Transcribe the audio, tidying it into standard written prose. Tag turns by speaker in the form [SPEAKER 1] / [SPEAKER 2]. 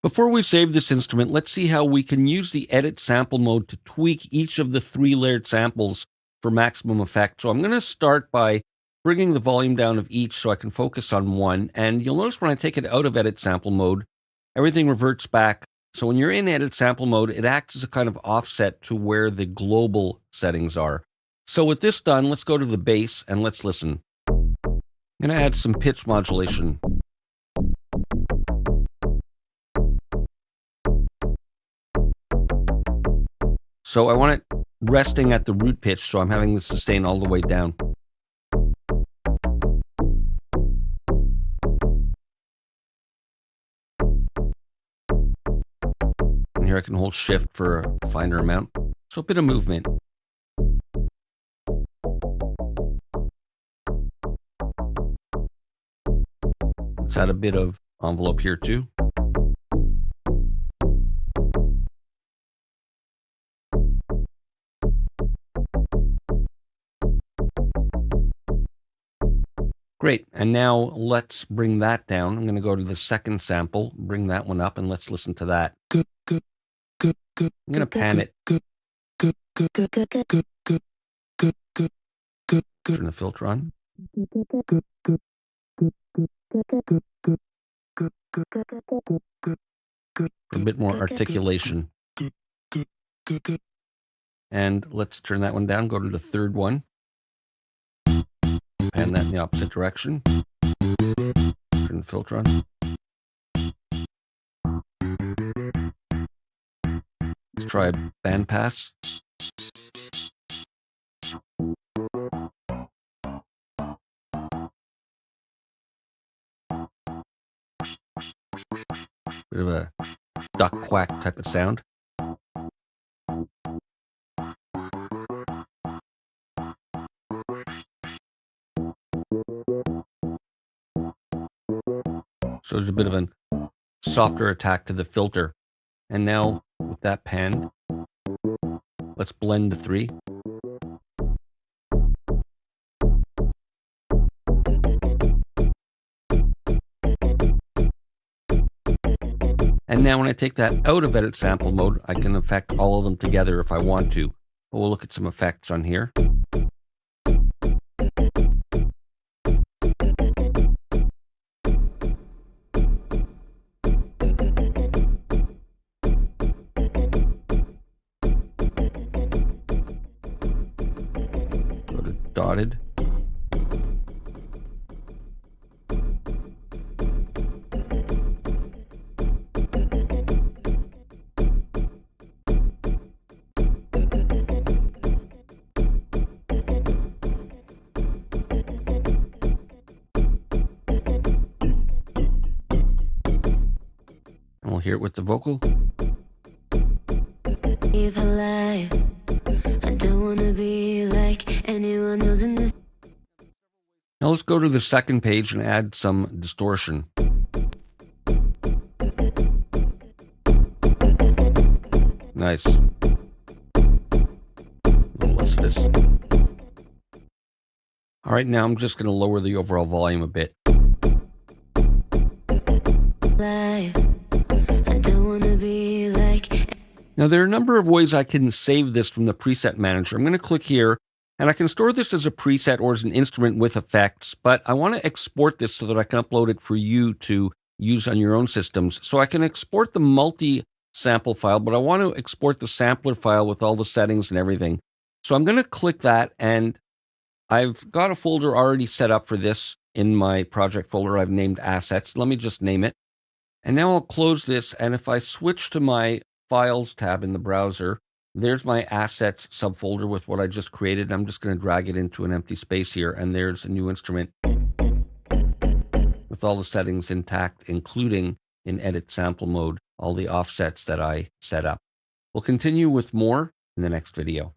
[SPEAKER 1] Before we save this instrument, let's see how we can use the edit sample mode to tweak each of the 3 layered samples for maximum effect. So I'm going to start by bringing the volume down of each so I can focus on one. And you'll notice when I take it out of edit sample mode, everything reverts back. So when you're in edit sample mode, it acts as a kind of offset to where the global settings are. So with this done, let's go to the bass and let's listen. I'm going to add some pitch modulation. So I want it resting at the root pitch, so I'm having the sustain all the way down. And here I can hold shift for a finer amount. So a bit of movement. Let's add a bit of envelope here too. Great, and now let's bring that down. I'm going to go to the second sample, bring that one up, and let's listen to that. I'm going to pan it. Turn the filter on. A bit more articulation. And let's turn that one down, go to the third one. Pan that in the opposite direction. Turn the filter on. Let's try a band pass. Bit of a duck quack type of sound. So there's a bit of a softer attack to the filter. And now with that panned, let's blend the 3. And now when I take that out of edit sample mode, I can affect all of them together if I want to. But we'll look at some effects on here. Go to dotted. And we'll hear it with the vocal. Live a life. I don't want to be like anyone else in this. Now let's go to the second page and add some distortion. Nice. A little less of this. All right, now I'm just going to lower the overall volume a bit. Now there are a number of ways I can save this from the preset manager. I'm going to click here, and I can store this as a preset or as an instrument with effects, but I want to export this so that I can upload it for you to use on your own systems. So I can export the multi-sample file, but I want to export the sampler file with all the settings and everything. So I'm going to click that, and I've got a folder already set up for this in my project folder. I've named assets. Let me just name it. And now I'll close this, and if I switch to my Files tab in the browser, there's my assets subfolder with what I just created. I'm just going to drag it into an empty space here, and there's a new instrument with all the settings intact, including in edit sample mode, all the offsets that I set up. We'll continue with more in the next video.